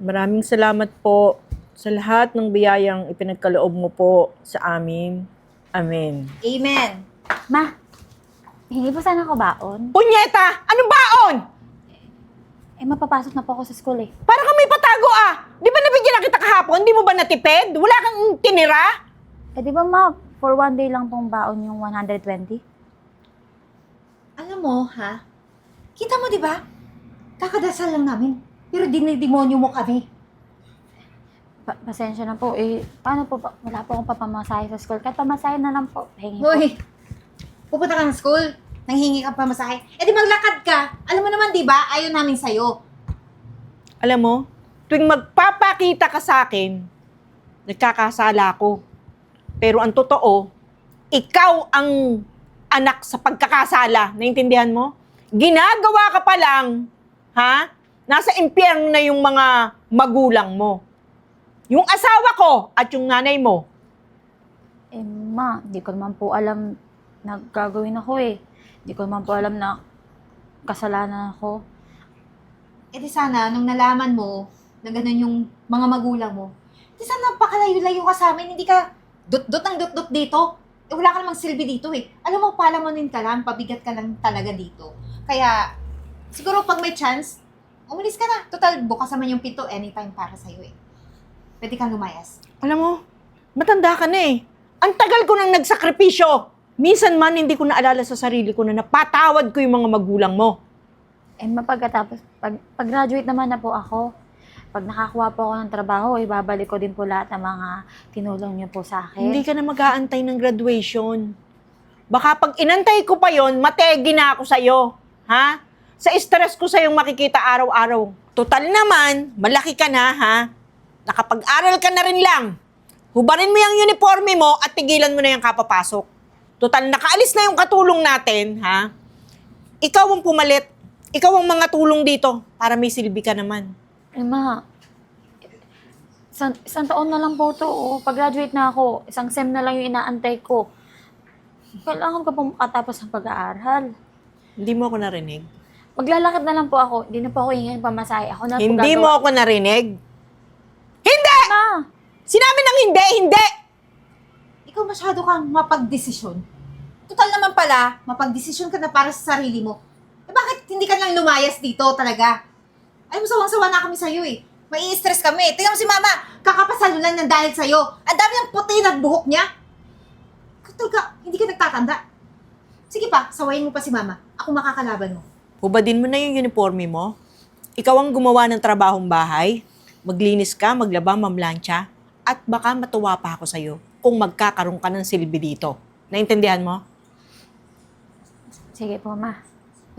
Maraming salamat po sa lahat ng biyayang ipinagkaloob mo po sa amin. Amen. Amen. Ma, hindi po sana ako baon. Punyeta! Anong baon? Mapapasok na po ako sa school eh. Para kang may patago ah! Di ba nabigyan na kita kahapon? Di mo ba natipid? Wala kang tinira? Di ba ma, for one day lang pong baon yung 120? Alam mo, ha? Kita mo, di ba? Kakadasal lang namin. Pero dinidemonyo mo kami. Pasensya na po paano po ba? Wala po akong papamasahe sa school. Kahit pamasahe na lang po. Hingi po. Hoy, pupunta ka ng school. Nanghingi ka pa masahe. Eh di maglakad ka. Alam mo naman, di ba? Ayaw namin sa'yo. Alam mo, tuwing magpapakita ka sa akin, nagkakasala ako. Pero ang totoo, ikaw ang anak sa pagkakasala. Naintindihan mo? Ginagawa ka pa lang, ha? Nasa impyerno na yung mga magulang mo. Yung asawa ko at yung nanay mo. Ma, di ko naman po alam na gagawin ako eh. Di ko naman po alam na kasalanan ako. Eh di sana, nung nalaman mo na gano'n yung mga magulang mo, di sana pakalayo-layo ka sa amin. Hindi ka dot-dot ang dot-dot dito. Eh wala ka namang silbi dito eh. Alam mo, palamunin ka lang, pabigat ka lang talaga dito. Kaya, siguro pag may chance, umalis ka na. Total, bukas naman yung pinto anytime para sa'yo eh. Pwede kang lumayas. Alam mo, matanda ka na eh. Ang tagal ko nang nagsakripisyo. Minsan man, hindi ko naalala sa sarili ko na napatawad ko yung mga magulang mo. Mapagkatapos, pag-graduate naman na po ako, pag nakakuha po ako ng trabaho, babalik ko din po lahat ng mga tinulong niyo po sa akin. Hindi ka na mag-aantay ng graduation. Baka pag inantay ko pa yon, mategi na ako sa'yo. Ha? Sa stress ko sa'yong makikita araw-araw. Total naman, malaki ka na, ha? Nakapag-aral ka na rin lang. Hubarin mo yung uniforme mo at tigilan mo na yung kapapasok. Total, nakaalis na yung katulong natin, ha? Ikaw ang pumalit. Ikaw ang mga tulong dito para may silbi ka naman. Ma, isang taon na lang po to. Pag-graduate na ako, isang sem na lang yung inaantay ko. Kailangan ko pong makatapos ng pag-aaral. Hindi mo ako narinig? Maglalakad na lang po ako. Hindi na po ako hingin pamasahe. Ako na po Hindi mo ako narinig? Hindi! Ma! Sinabi ng hindi, hindi! Ikaw masyado kang mapagdesisyon. Total naman pala, mapagdesisyon ka na para sa sarili mo. Eh bakit hindi ka lang lumayas dito talaga? Alam mo, sawang-sawa na kami sa'yo eh. Mai-stress kami. Tingnan mo si mama, kakapasalo lang ng dahil sa'yo. Ang dami ng puti na buhok niya. Talaga, hindi ka nagtatanda. Sige pa, sawayin mo pa si mama. Ako makakalaban mo. Hubadin mo na yung uniforme mo. Ikaw ang gumawa ng trabahong bahay. Maglinis ka, maglaba, mamlansya. At baka matuwa pa ako sa'yo kung magkakaroon ka ng silbi dito. Naintindihan mo? Sige po, ma.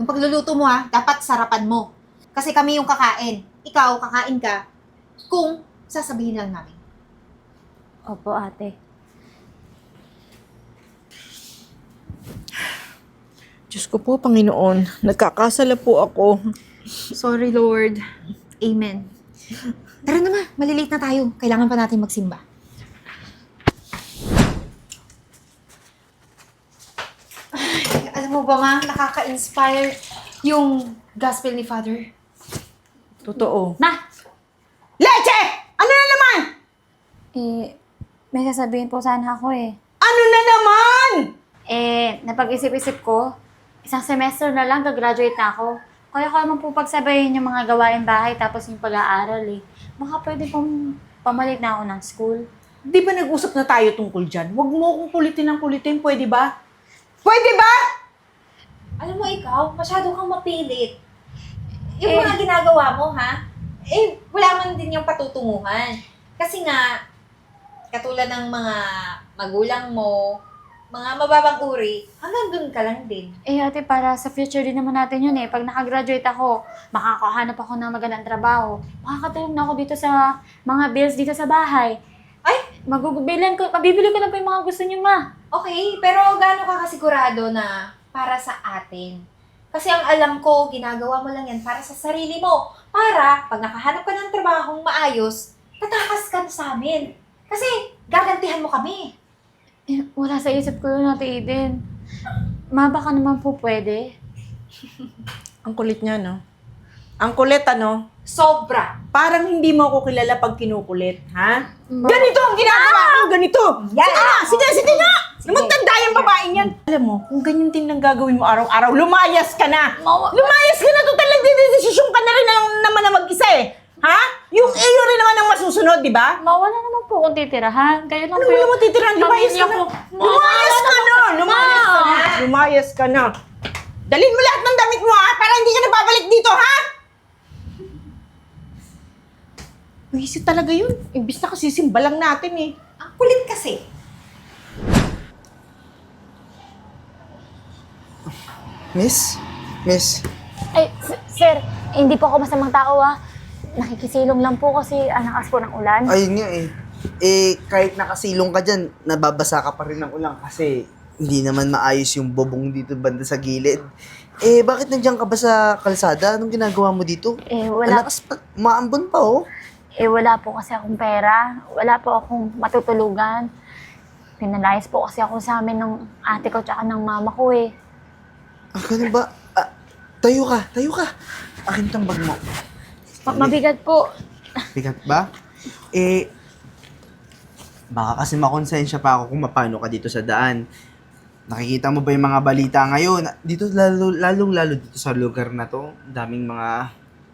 Yung pagluluto mo ha, dapat sarapan mo. Kasi kami yung kakain. Ikaw, kakain ka kung sasabihin lang namin. Opo, ate. Diyos ko po, Panginoon. Nagkakasala po ako. Sorry, Lord. Amen. Tara na ma, malilate na tayo. Kailangan pa natin magsimba. Ay, alam mo ba ma, nakaka-inspire yung gospel ni Father. Totoo. Ma! Leche! Ano na naman? May sasabihin po sana ako eh. Ano na naman? Napag-isip-isip ko, isang semester na lang, gagraduate na ako. Kaya ko naman po pagsabayin yung mga gawain bahay tapos yung pag-aaral eh. Baka pwede pong pamalit na ako ng school. Di ba nag-usap na tayo tungkol dyan? Huwag mo akong kulitin ng kulitin, pwede ba? Pwede ba? Alam mo ikaw, masyado kang mapilit. Yung mga ginagawa mo, ha? Wala man din yung patutunguhan. Kasi nga, katulad ng mga magulang mo, mga mababang uri, hanggang dun ka lang din. Ate, para sa future din naman natin yun eh. Pag nakagraduate ako, makakahanap ako ng magandang trabaho. Makakatulong na ako dito sa mga bills dito sa bahay. Ay! Mabibili ko na po yung mga gusto niyo, ma. Okay, pero gaano ka kasigurado na para sa atin? Kasi ang alam ko, ginagawa mo lang yan para sa sarili mo. Para, pag nakahanap ka ng trabahong maayos, tatakas ka na sa amin. Kasi, gagantihan mo kami. Wala sa isip ko yun, Ate Eden. Ma, baka naman po pwede. Ang kulit niya, no? Ang kulit, ano? Sobra. Parang hindi mo ako kilala pag kinukulit, ha? Ma- Ganito ang ginagawa ko, ganito! Yan! Sige nga! Sige. Magtanda yung babaeng yan! Alam mo, kung ganyan din lang gagawin mo araw-araw, lumayas ka na! Lumayas ka na! Total, nagdidesisyon ka na rin naman na mag-isa eh! Ha? Yung iyo rin naman ang masusunod, di ba? Ma, wala naman po akong titirahan. Kayo lang Ano po wala mo titiran? Lumayas ka pamilya na! ko. Lumayas ka na! Lumayas ka na! Lumayas ka na! Dalhin mo lahat ng damit mo, ha? Para hindi ka na babalik dito, ha? Wisit talaga yun. Imbis na kasi simbalang natin eh. Ang kulit kasi. Miss? Miss? Ay, sir, hindi po ako masamang tao ah. Nakikisilong lang po kasi anakas po ng ulan. Ayun nga eh. Kahit nakasilong ka dyan, nababasa ka pa rin ng ulan kasi hindi naman maayos yung bobong dito banda sa gilid. Bakit nandiyan ka ba sa kalsada? Anong ginagawa mo dito? Wala, Alakas pa, umaambon pa oh. wala po kasi akong pera. Wala po akong matutulugan. Pinalayas po kasi ako sa amin ng ate ko tsaka ng mama ko eh. Ganun ba? Tayo ka. Akin tong bag mo. Mabigat po. Bigat ba? Baka kasi makonsensya pa ako kung paano ka dito sa daan. Nakikita mo ba yung mga balita ngayon? Dito, lalong-lalo dito sa lugar na to, daming mga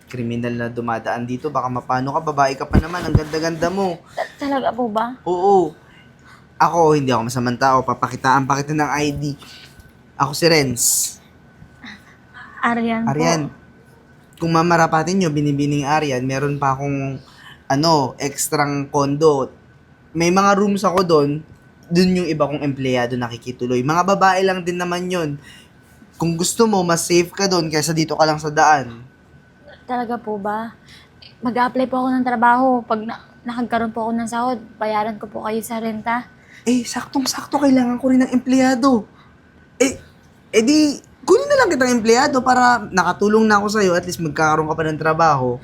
kriminal na dumadaan dito. Baka mapano ka, babae ka pa naman, ang ganda-ganda mo. Talaga po ba? Oo. Ako, hindi ako masamang tao. Papakitaan pa kita ng ID. Ako si Renz. Arian po. Arian. Kung mamarapatin nyo, binibining Arian, meron pa akong extrang condo. May mga rooms ako doon. Doon yung iba kong empleyado nakikituloy. Mga babae lang din naman yon. Kung gusto mo, mas safe ka doon kaysa dito ka lang sa daan. Talaga po ba? Mag-a-apply po ako ng trabaho. Pag nakagkaroon po ako ng sahod, bayaran ko po kayo sa renta. Saktong-sakto kailangan ko rin ng empleyado. Di, kunin na lang kitang empleyado para nakatulong na ako sa'yo. At least magkakaroon ka pa ng trabaho.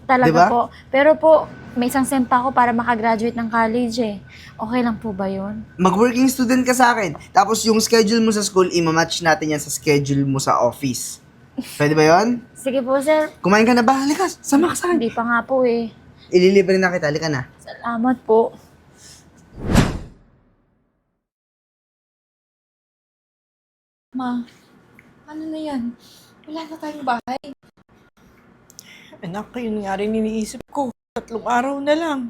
Talaga Diba? po. Pero po, may isang sem pa ako para makagraduate ng college eh. Okay lang po ba yun? Mag-working student ka sa akin. Tapos yung schedule mo sa school, ima-match natin yan sa schedule mo sa office. Pwede ba yon? Sige po, sir. Kumain ka na ba? Halika, sama ka sa akin. Hindi pa nga po eh. Ililibre na kita, halika na. Salamat po. Ma, ano na yan? Wala na tayong bahay. Anak, yun nga rin iniisip ko. 3 araw na lang.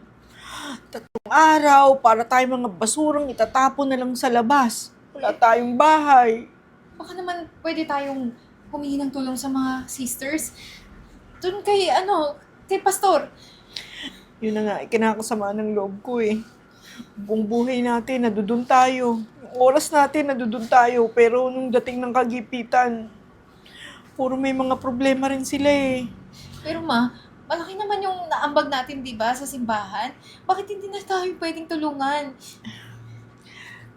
3 araw para tayo mga basurang itatapon na lang sa labas. Wala tayong bahay. Baka naman pwede tayong humingi ng tulong sa mga sisters. Doon kay, kay pastor. Yun na nga, kinakasama ng loob ko eh. Buong buhay natin, nadudun tayo. Yung oras natin, nadudun tayo. Pero nung dating ng kagipitan, puro may mga problema rin sila eh. Pero ma, malaki naman yung naambag natin, di ba, sa simbahan. Bakit hindi na tayo pwedeng tulungan?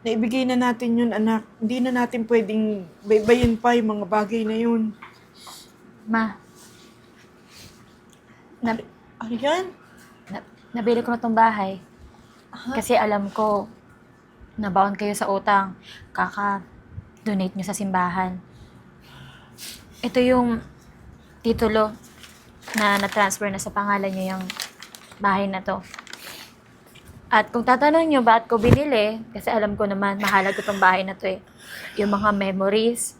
Naibigay na natin yun, anak. Hindi na natin pwedeng baybayin pa yung mga bagay na yun. Ma, Arian? nabili ko na tong bahay. Kasi alam ko, nabaon kayo sa utang. Kaka-donate nyo sa simbahan. Ito yung titulo na na-transfer na sa pangalan nyo yung bahay na to. At kung tatanong nyo ba't ko binili, kasi alam ko naman, mahalaga tong bahay na to eh. Yung mga memories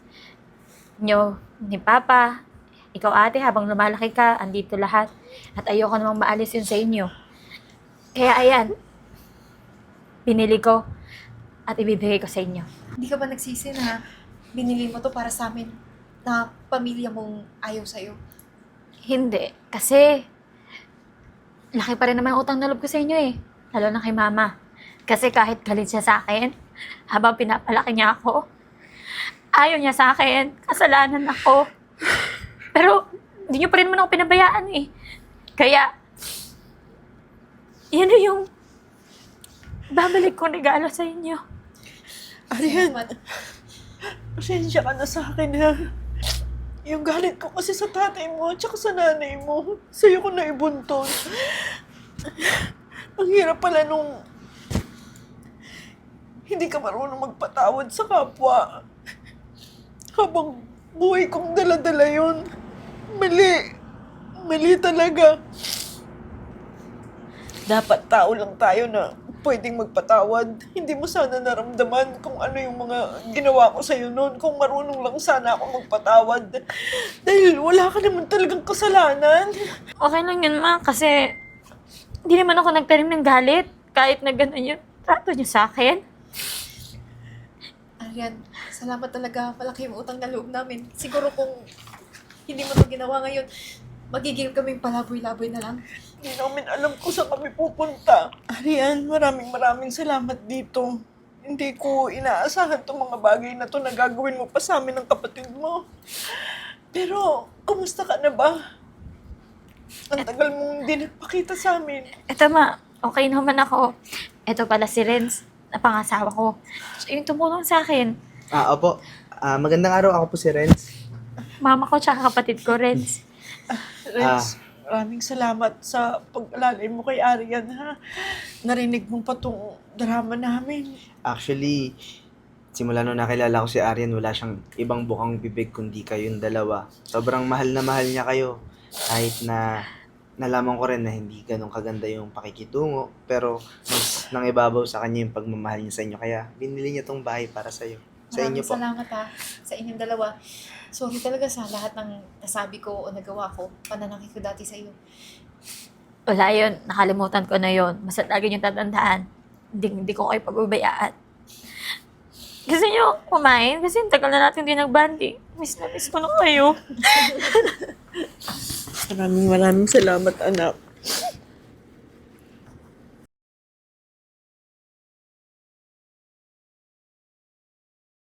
nyo ni Papa, ikaw ate, habang lumalaki ka, andito lahat. At ayoko namang maalis yun sa inyo. Kaya ayan, binili ko at ibibigay ko sa inyo. Hindi ka ba nagsisi na binili mo to para sa amin na pamilya mong ayaw sa'yo? Hindi, kasi laki pa rin naman utang na loob ko sa inyo eh. Lalo na kay mama. Kasi kahit galit siya sa akin, habang pinapalaki niya ako, ayaw niya sa akin, kasalanan ako. Pero hindi niyo pa rin naman ako pinabayaan eh. Kaya, yan na yung babalik kong regalo sa inyo. Arian, pasensya ka na sa akin ha. Yung galit ko kasi sa tatay mo at saka sa nanay mo, sa'yo ko na ibuntun. Ang hirap pala nung hindi ka marunong magpatawad sa kapwa. Habang buhay kong dala-dala yun. Mali. Mali talaga. Dapat tao lang tayo na pwedeng magpatawad. Hindi mo sana naramdaman kung ano yung mga ginawa ko sa'yo noon. Kung marunong lang sana ako magpatawad. Dahil wala ka naman talagang kasalanan. Okay lang yun, ma, kasi hindi naman ako nagtanim ng galit. Kahit na gano'n yung trato niyo sa akin. Arian, salamat talaga. Malaki yung utang na loob namin. Siguro kung hindi mo ito ginawa ngayon, magiging kaming palaboy-laboy na lang. Hindi namin alam kung saan kami pupunta. Arian, maraming salamat dito. Hindi ko inaasahan itong mga bagay na to na gagawin mo pa sa amin ng kapatid mo. Pero, kumusta ka na ba? Ang tagal mong hindi nagpakita sa amin. Eto, ma, okay naman ako. Eto pala si Renz, na pangasawa ko. Siya yung tumulong sa akin. Opo. Magandang araw, ako po si Renz. Mama ko tsaka kapatid ko, Renz. Renz, maraming salamat sa pag-alalay mo kay Arian, ha? Narinig mo pa tong drama namin. Actually, simula nung nakilala ko si Arian, wala siyang ibang bukang bibig kundi kayong dalawa. Sobrang mahal na mahal niya kayo. Kahit na nalaman ko rin na hindi ganun kaganda yung pakikitungo. Pero mas nangibabaw sa kanya yung pagmamahal niya sa inyo. Kaya binili niya tong bahay para sa'yo. Sa inyo Maraming po. salamat ha, sa inyong dalawa. Sorry talaga sa lahat ng nasabi ko o nagawa ko. Pananakit ko dati sa iyo. Wala yun, nakalimutan ko na yun. Basta lagi niyong tatandaan. Hindi ko kayo pababayaan. Gusto niyo kumain? Kasi tagal na natin din nagbandi. Miss na miss ko na kayo. Maraming salamat, anak.